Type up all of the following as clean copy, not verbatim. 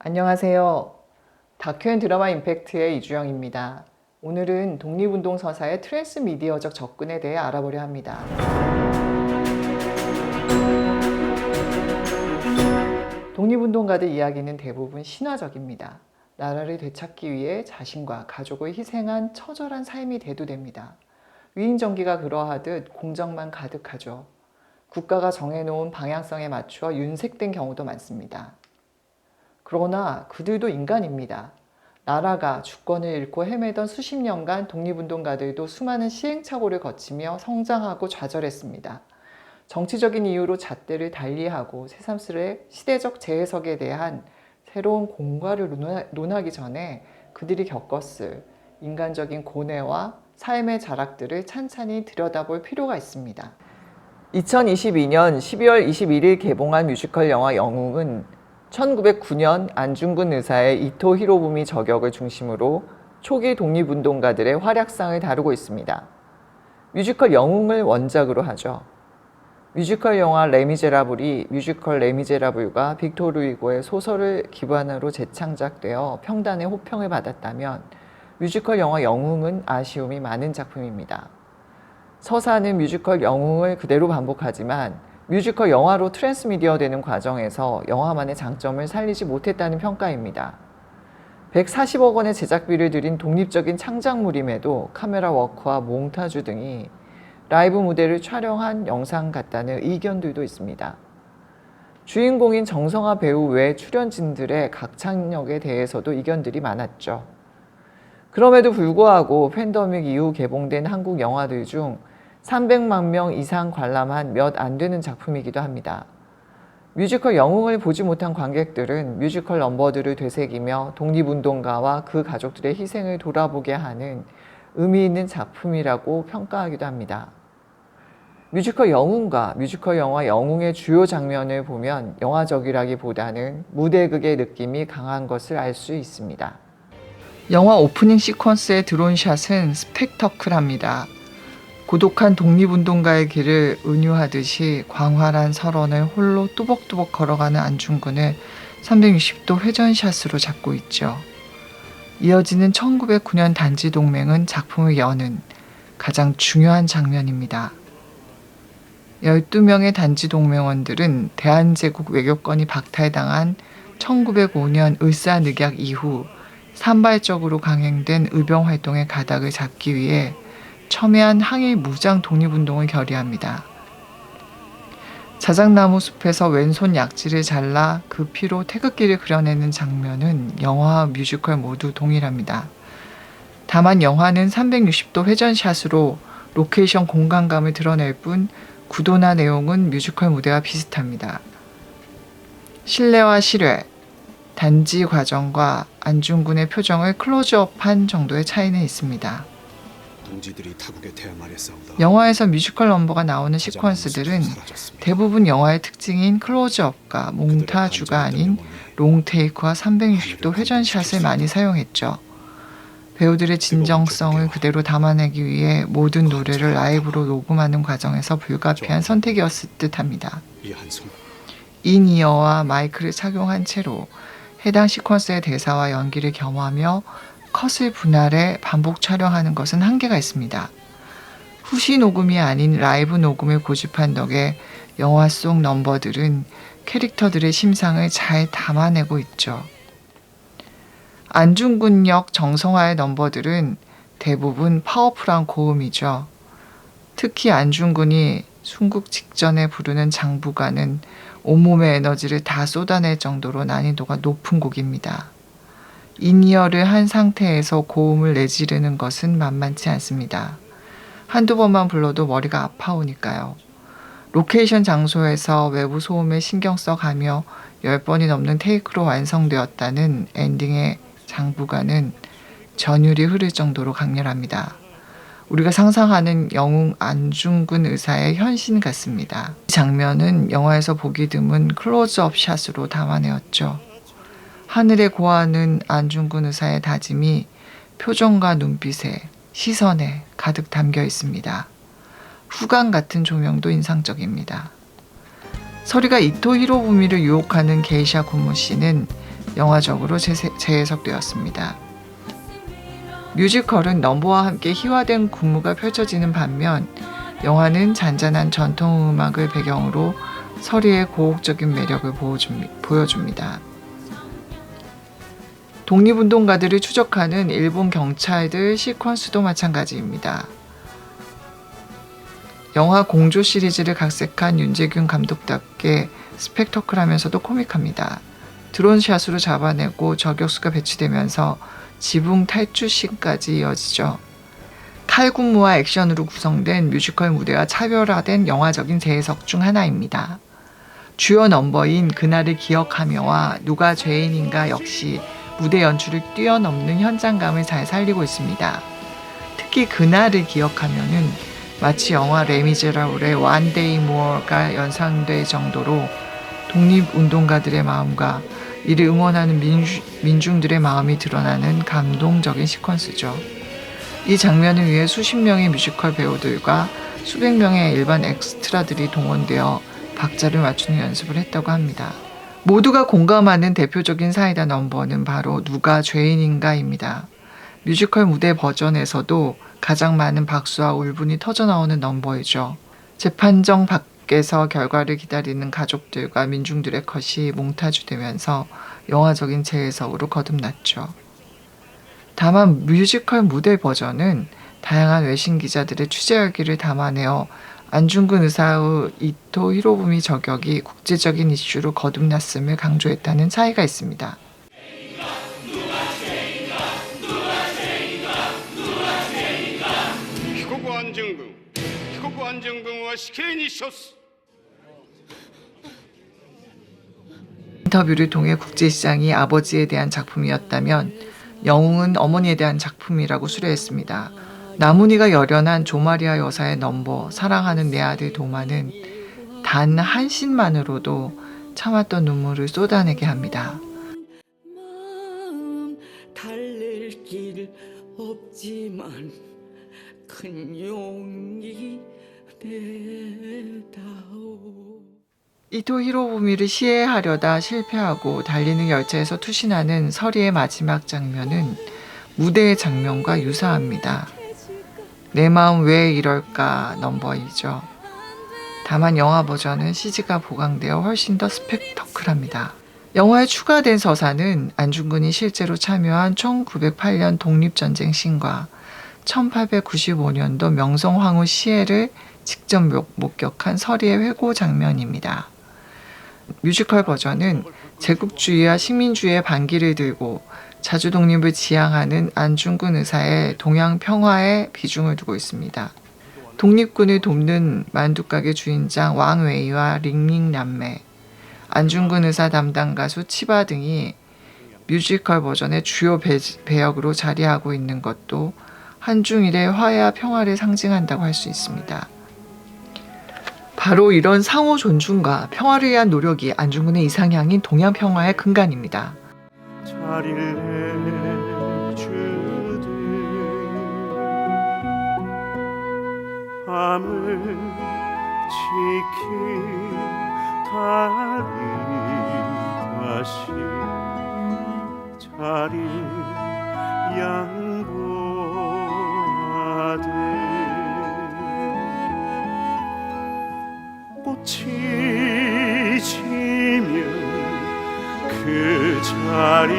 안녕하세요. 다큐앤드라마 임팩트의 이주영입니다. 오늘은 독립운동 서사의 트랜스미디어적 접근에 대해 알아보려 합니다. 독립운동가들 이야기는 대부분 신화적입니다. 나라를 되찾기 위해 자신과 가족을 희생한 처절한 삶이 대두됩니다. 위인전기가 그러하듯 공적만 가득하죠. 국가가 정해놓은 방향성에 맞추어 윤색된 경우도 많습니다. 그러나 그들도 인간입니다. 나라가 주권을 잃고 헤매던 수십 년간 독립운동가들도 수많은 시행착오를 거치며 성장하고 좌절했습니다. 정치적인 이유로 잣대를 달리하고 새삼스레 시대적 재해석에 대한 새로운 공과를 논하기 전에 그들이 겪었을 인간적인 고뇌와 삶의 자락들을 찬찬히 들여다볼 필요가 있습니다. 2022년 12월 21일 개봉한 뮤지컬 영화 영웅은 1909년 안중근 의사의 이토 히로부미 저격을 중심으로 초기 독립운동가들의 활약상을 다루고 있습니다. 뮤지컬 영웅을 원작으로 하죠. 뮤지컬 영화 레미제라블이 뮤지컬 레미제라블과 빅토르 위고의 소설을 기반으로 재창작되어 평단의 호평을 받았다면 뮤지컬 영화 영웅은 아쉬움이 많은 작품입니다. 서사는 뮤지컬 영웅을 그대로 반복하지만 뮤지컬 영화로 트랜스미디어 되는 과정에서 영화만의 장점을 살리지 못했다는 평가입니다. 140억 원의 제작비를 들인 독립적인 창작물임에도 카메라 워크와 몽타주 등이 라이브 무대를 촬영한 영상 같다는 의견들도 있습니다. 주인공인 정성화 배우 외 출연진들의 각창력에 대해서도 의견들이 많았죠. 그럼에도 불구하고 팬데믹 이후 개봉된 한국 영화들 중 300만 명 이상 관람한 몇 안 되는 작품이기도 합니다. 뮤지컬 영웅을 보지 못한 관객들은 뮤지컬 넘버들을 되새기며 독립운동가와 그 가족들의 희생을 돌아보게 하는 의미 있는 작품이라고 평가하기도 합니다. 뮤지컬 영웅과 뮤지컬 영화 영웅의 주요 장면을 보면 영화적이라기보다는 무대극의 느낌이 강한 것을 알 수 있습니다. 영화 오프닝 시퀀스의 드론샷은 스펙터클합니다. 고독한 독립운동가의 길을 은유하듯이 광활한 설원을 홀로 뚜벅뚜벅 걸어가는 안중근을 360도 회전샷으로 잡고 있죠. 이어지는 1909년 단지동맹은 작품을 여는 가장 중요한 장면입니다. 12명의 단지동맹원들은 대한제국 외교권이 박탈당한 1905년 을사늑약 이후 산발적으로 강행된 의병활동의 가닥을 잡기 위해 첨예한 항일 무장 독립운동을 결의합니다. 자작나무 숲에서 왼손 약지를 잘라 그 피로 태극기를 그려내는 장면은 영화와 뮤지컬 모두 동일합니다. 다만 영화는 360도 회전샷으로 로케이션 공간감을 드러낼 뿐 구도나 내용은 뮤지컬 무대와 비슷합니다. 실내와 실외, 단지 과정과 안중근의 표정을 클로즈업한 정도의 차이는 있습니다. 영화에서 뮤지컬 넘버가 나오는 시퀀스들은 대부분 영화의 특징인 클로즈업과 몽타주가 아닌 롱테이크와 360도 회전샷을 많이 사용했죠. 배우들의 진정성을 그대로 담아내기 위해 모든 노래를 라이브로 녹음하는 과정에서 불가피한 선택이었을 듯합니다. 인이어와 마이크를 착용한 채로 해당 시퀀스의 대사와 연기를 겸하며 컷을 분할해 반복 촬영하는 것은 한계가 있습니다. 후시 녹음이 아닌 라이브 녹음을 고집한 덕에 영화 속 넘버들은 캐릭터들의 심상을 잘 담아내고 있죠. 안중근 역 정성화의 넘버들은 대부분 파워풀한 고음이죠. 특히 안중근이 순국 직전에 부르는 장부가는 온몸의 에너지를 다 쏟아낼 정도로 난이도가 높은 곡입니다. 인이어를 한 상태에서 고음을 내지르는 것은 만만치 않습니다. 한두 번만 불러도 머리가 아파오니까요. 로케이션 장소에서 외부 소음에 신경 써가며 10번이 넘는 테이크로 완성되었다는 엔딩의 장부가는 전율이 흐를 정도로 강렬합니다. 우리가 상상하는 영웅 안중근 의사의 현신 같습니다. 이 장면은 영화에서 보기 드문 클로즈업 샷으로 담아내었죠. 하늘에 고하는 안중근 의사의 다짐이 표정과 눈빛에, 시선에 가득 담겨 있습니다. 후광 같은 조명도 인상적입니다. 서리가 이토 히로부미를 유혹하는 게이샤 고모 씨는 영화적으로 재해석되었습니다. 뮤지컬은 넘버와 함께 희화된 군무가 펼쳐지는 반면 영화는 잔잔한 전통음악을 배경으로 서리의 고혹적인 매력을 보여줍니다. 독립운동가들을 추적하는 일본 경찰들 시퀀스도 마찬가지입니다. 영화 공조 시리즈를 각색한 윤재균 감독답게 스펙터클하면서도 코믹합니다. 드론샷으로 잡아내고 저격수가 배치되면서 지붕 탈주씬까지 이어지죠. 칼군무와 액션으로 구성된 뮤지컬 무대와 차별화된 영화적인 재해석 중 하나입니다. 주요 넘버인 그날을 기억하며와 누가 죄인인가 역시 무대 연출을 뛰어넘는 현장감을 잘 살리고 있습니다. 특히 그날을 기억하면은 마치 영화 레미제라블의 One Day More가 연상될 정도로 독립운동가들의 마음과 이를 응원하는 민중들의 마음이 드러나는 감동적인 시퀀스죠. 이 장면을 위해 수십 명의 뮤지컬 배우들과 수백 명의 일반 엑스트라들이 동원되어 박자를 맞추는 연습을 했다고 합니다. 모두가 공감하는 대표적인 사이다 넘버는 바로 누가 죄인인가입니다. 뮤지컬 무대 버전에서도 가장 많은 박수와 울분이 터져나오는 넘버이죠. 재판정 밖에서 결과를 기다리는 가족들과 민중들의 컷이 몽타주되면서 영화적인 재해석으로 거듭났죠. 다만 뮤지컬 무대 버전은 다양한 외신 기자들의 취재 열기를 담아내어 안중근 의사의 이토 히로부미 저격이 국제적인 이슈로 거듭났음을 강조했다는 차이가 있습니다. 인터뷰를 통해 국제시장이 아버지에 대한 작품이었다면 영웅은 어머니에 대한 작품이라고 수려했습니다. 나문희가 열연한 조마리아 여사의 넘버 사랑하는 내 아들 도마는 단 한 씬만으로도 참았던 눈물을 쏟아내게 합니다. 마음 달랠 길 없지만 큰 용기 내다오. 이토 히로부미를 시해하려다 실패하고 달리는 열차에서 투신하는 서리의 마지막 장면은 무대의 장면과 유사합니다. 내 마음 왜 이럴까 넘버이죠. 다만 영화 버전은 CG가 보강되어 훨씬 더 스펙터클합니다. 영화에 추가된 서사는 안중근이 실제로 참여한 1908년 독립전쟁 씬과 1895년도 명성황후 시해를 직접 목격한 서리의 회고 장면입니다. 뮤지컬 버전은 제국주의와 식민주의의 반기를 들고 자주 독립을 지향하는 안중근 의사의 동양 평화에 비중을 두고 있습니다. 독립군을 돕는 만두가게 주인장 왕웨이와 링링 남매, 안중근 의사 담당 가수 치바 등이 뮤지컬 버전의 주요 배역으로 자리하고 있는 것도 한중일의 화해와 평화를 상징한다고 할 수 있습니다. 바로 이런 상호 존중과 평화를 위한 노력이 안중근의 이상향인 동양 평화의 근간입니다. 자리를 내주듯 밤을 지키다니 다시 자리 양보하듯 꽃이 지면 그 자리에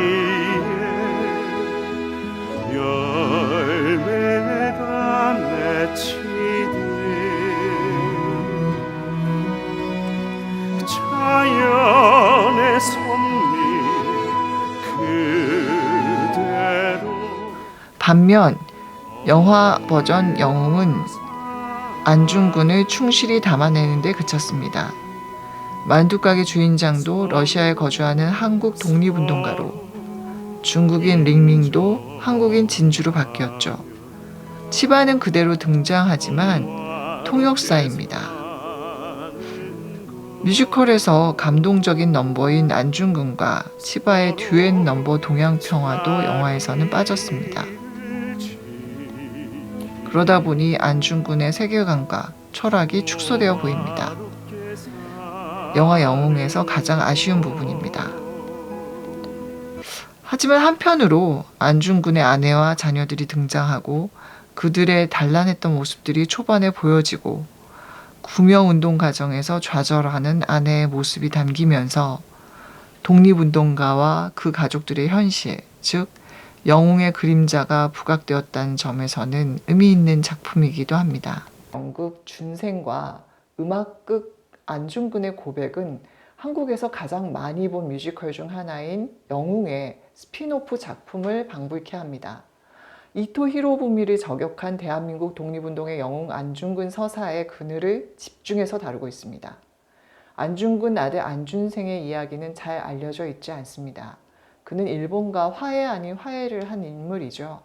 열매가 맺히듯 자연의 섭리 그대로. 반면 영화 버전 영웅은 안중근을 충실히 담아내는 데 그쳤습니다. 만두가게 주인장도 러시아에 거주하는 한국 독립운동가로, 중국인 링링도 한국인 진주로 바뀌었죠. 치바는 그대로 등장하지만 통역사입니다. 뮤지컬에서 감동적인 넘버인 안중근과 치바의 듀엣 넘버 동양평화도 영화에서는 빠졌습니다. 그러다 보니 안중근의 세계관과 철학이 축소되어 보입니다. 영화 영웅에서 가장 아쉬운 부분입니다. 하지만 한편으로 안중근의 아내와 자녀들이 등장하고 그들의 단란했던 모습들이 초반에 보여지고 구명운동 과정에서 좌절하는 아내의 모습이 담기면서 독립운동가와 그 가족들의 현실, 즉 영웅의 그림자가 부각되었다는 점에서는 의미 있는 작품이기도 합니다. 연극 준생과 음악극 안중근의 고백은 한국에서 가장 많이 본 뮤지컬 중 하나인 영웅의 스핀오프 작품을 방불케 합니다. 이토 히로부미를 저격한 대한민국 독립운동의 영웅 안중근 서사의 그늘을 집중해서 다루고 있습니다. 안중근 아들 안준생의 이야기는 잘 알려져 있지 않습니다. 그는 일본과 화해 아닌 화해를 한 인물이죠.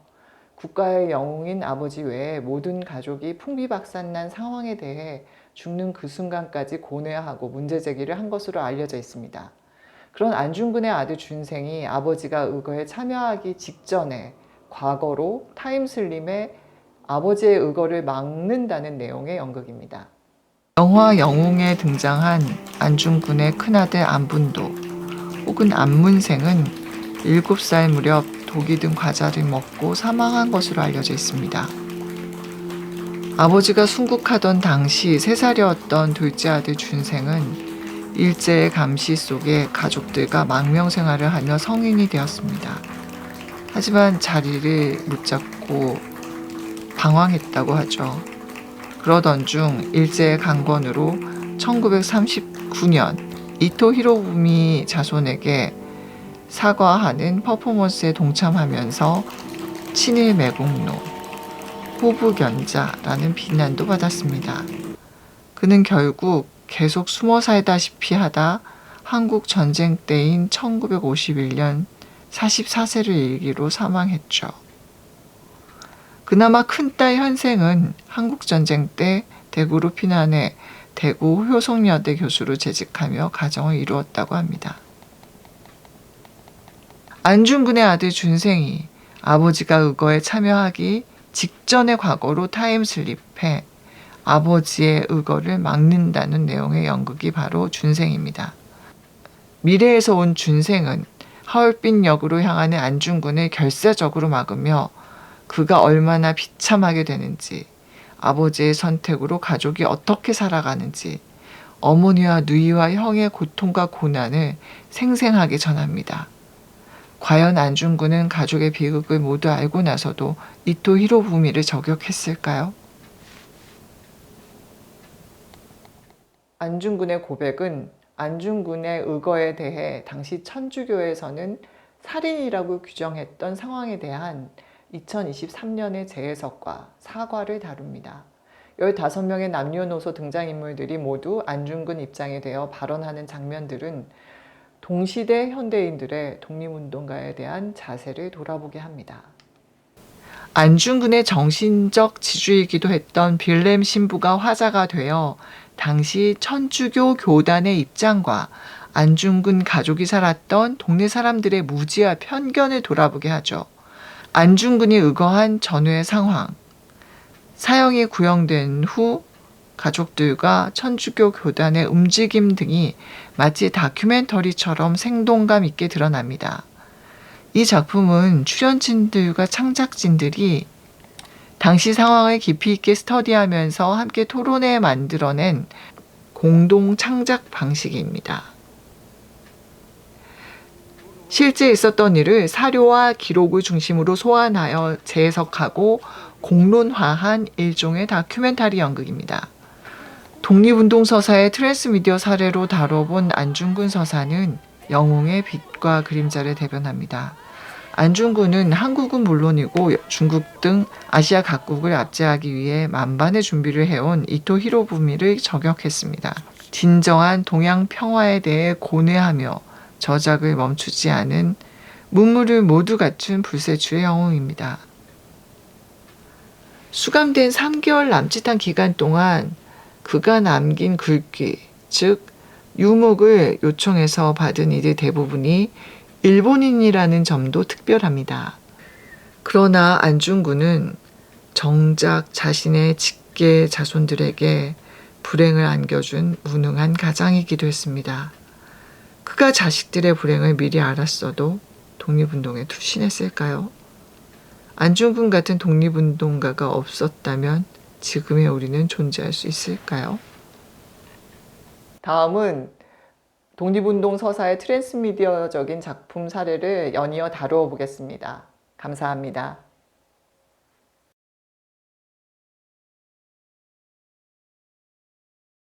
국가의 영웅인 아버지 외에 모든 가족이 풍비박산난 상황에 대해 죽는 그 순간까지 고뇌하고 문제제기를 한 것으로 알려져 있습니다. 그런 안중근의 아들 준생이 아버지가 의거에 참여하기 직전에 과거로 타임슬립에 아버지의 의거를 막는다는 내용의 연극입니다. 영화 영웅에 등장한 안중근의 큰아들 안분도 혹은 안문생은 7살 무렵 독이 든 과자를 먹고 사망한 것으로 알려져 있습니다. 아버지가 순국하던 당시 3살이었던 둘째 아들 준생은 일제의 감시 속에 가족들과 망명생활을 하며 성인이 되었습니다. 하지만 자리를 못 잡고 방황했다고 하죠. 그러던 중 일제의 강권으로 1939년 이토 히로부미 자손에게 사과하는 퍼포먼스에 동참하면서 친일 매국노, 호부견자라는 비난도 받았습니다. 그는 결국 계속 숨어 살다시피 하다 한국 전쟁 때인 1951년 44세를 일기로 사망했죠. 그나마 큰딸 현생은 한국전쟁 때 대구로 피난해 대구 효성여대 교수로 재직하며 가정을 이루었다고 합니다. 안중근의 아들 준생이 아버지가 의거에 참여하기 직전의 과거로 타임슬립해 아버지의 의거를 막는다는 내용의 연극이 바로 준생입니다. 미래에서 온 준생은 하얼빈 역으로 향하는 안중근을 결사적으로 막으며 그가 얼마나 비참하게 되는지, 아버지의 선택으로 가족이 어떻게 살아가는지, 어머니와 누이와 형의 고통과 고난을 생생하게 전합니다. 과연 안중근은 가족의 비극을 모두 알고 나서도 이토 히로부미를 저격했을까요? 안중근의 고백은 안중근의 의거에 대해 당시 천주교에서는 살인이라고 규정했던 상황에 대한 2023년의 재해석과 사과를 다룹니다. 15명의 남녀노소 등장인물들이 모두 안중근 입장에 대해 발언하는 장면들은 동시대 현대인들의 독립운동가에 대한 자세를 돌아보게 합니다. 안중근의 정신적 지주이기도 했던 빌렘 신부가 화자가 되어 당시 천주교 교단의 입장과 안중근 가족이 살았던 동네 사람들의 무지와 편견을 돌아보게 하죠. 안중근이 의거한 전후의 상황, 사형이 구형된 후 가족들과 천주교 교단의 움직임 등이 마치 다큐멘터리처럼 생동감 있게 드러납니다. 이 작품은 출연진들과 창작진들이 당시 상황을 깊이 있게 스터디하면서 함께 토론해 만들어낸 공동 창작 방식입니다. 실제 있었던 일을 사료와 기록을 중심으로 소환하여 재해석하고 공론화한 일종의 다큐멘터리 연극입니다. 독립운동 서사의 트랜스미디어 사례로 다뤄본 안중근 서사는 영웅의 빛과 그림자를 대변합니다. 안중근은 한국은 물론이고 중국 등 아시아 각국을 압제하기 위해 만반의 준비를 해온 이토 히로부미를 저격했습니다. 진정한 동양 평화에 대해 고뇌하며 저작을 멈추지 않은 문물을 모두 갖춘 불세출의 영웅입니다. 수감된 3개월 남짓한 기간 동안 그가 남긴 글귀, 즉 유목을 요청해서 받은 이들 대부분이 일본인이라는 점도 특별합니다. 그러나 안중근은 정작 자신의 직계 자손들에게 불행을 안겨준 무능한 가장이기도 했습니다. 그가 자식들의 불행을 미리 알았어도 독립운동에 투신했을까요? 안중근 같은 독립운동가가 없었다면 지금의 우리는 존재할 수 있을까요? 다음은 독립운동 서사의 트랜스미디어적인 작품 사례를 연이어 다루어 보겠습니다. 감사합니다.